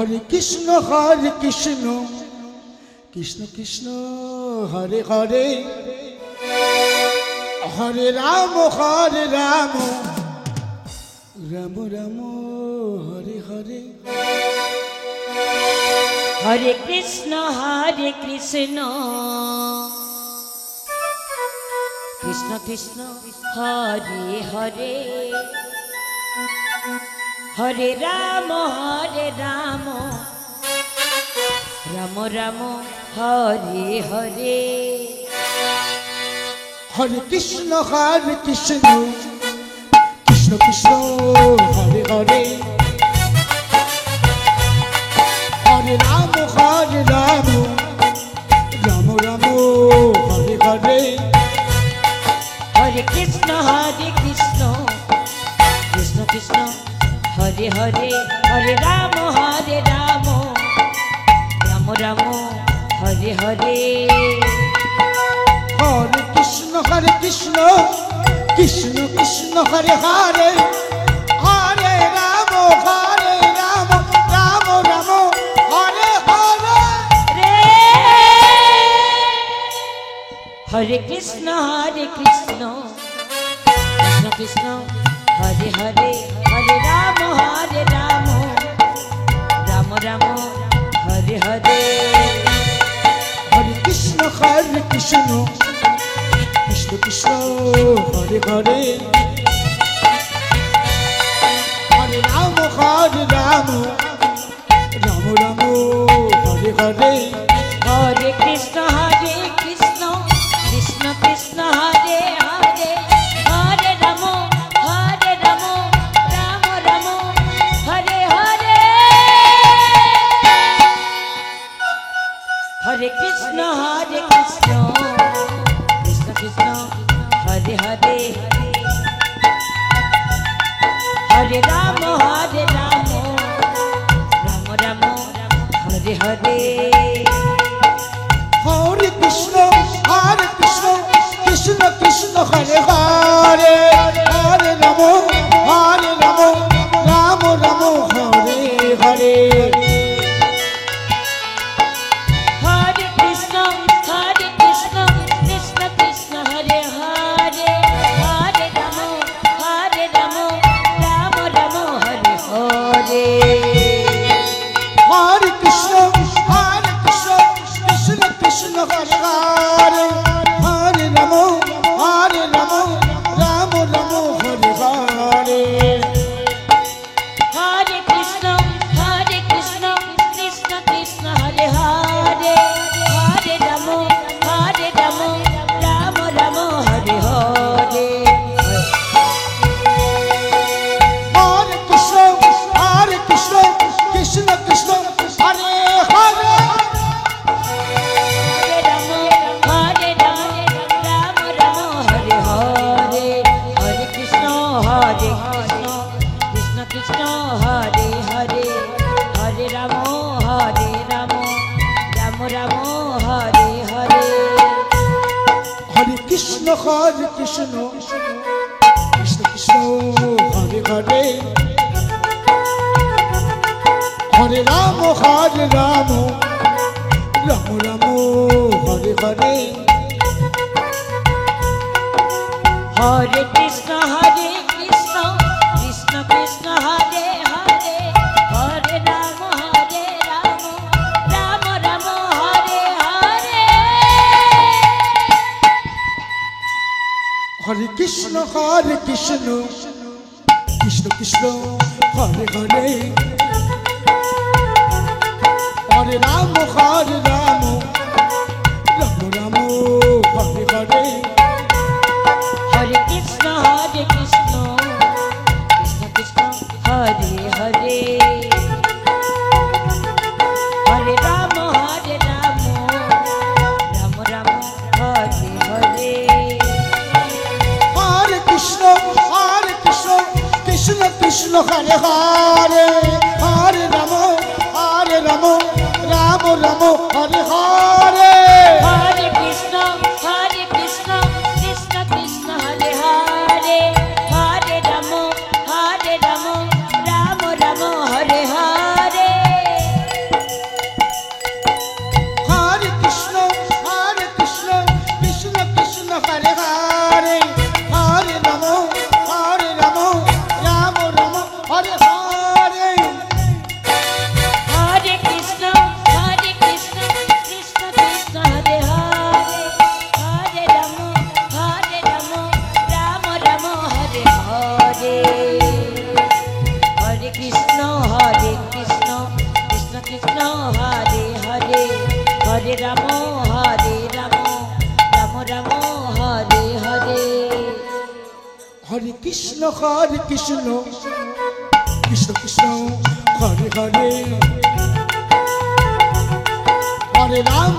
Hare Krishna Krishna Krishna Hare Hare Hare Ram Ram Ram Hare Hare Hare Krishna Krishna Krishna Hare Hare Hare Ram Ram Ram Hare Hare Hare Krishna Krishna Krishna Hare Hare Hare Ram Ram Ram Hare Hare Hare Krishna Krishna Krishna Hare Hare Hare Ram Ram Ram Hare Hare Hare Krishna Krishna Krishna Hare Hare Hare Ram Ram Ram Hare Hare Hare Krishna Krishna Krishna Hare Hare Hare Ram Ram Ram Hare Hare Hare Krishna Krishna Krishna Hare Hare Hare Ram Ram Ram Hare Hare Hare Krishna Krishna Krishna Hare Hare Hare Ram Ram Hare Hare Hare Krishna Krishna Krishna Hare Hare Hare Ram Ram Hare Hare Hare Krishna Krishna Krishna Hare Hare Hare Ram Ram Hare Hare Hare Krishna Krishna Krishna Hare Hare Hare Ram Ram Hare Hare Hare Krishna Krishna Krishna Hare Hare Hare Ram Ram Hare Hare Hare Krishna Krishna Hare Hare Hare Ram Ram Hare Hare Hare Krishna Krishna Krishna Hare Hare Hare Ram Hare Hare Hare Krishna Krishna Hare Hare Hare Ram Ram Hare Hare Hare Krishna Krishna Hare Hare Hare Ram Ram Hare Hare Hare Krishna Krishna Krishna Hare Hare Hare Ram Ram Hare Hare Hare Krishna Krishna Hare Hare Hare Ram Ram Hare Hare Hare Krishna Krishna Hare Hare Hare Ram Ram Hare Hare Hare Krishna Krishna Hare Hare Hare Ram Ram Ram Hare Ram Ram Ram Hare Hare Hare Krishna Krishna Krishna Hare Hare Hare Ram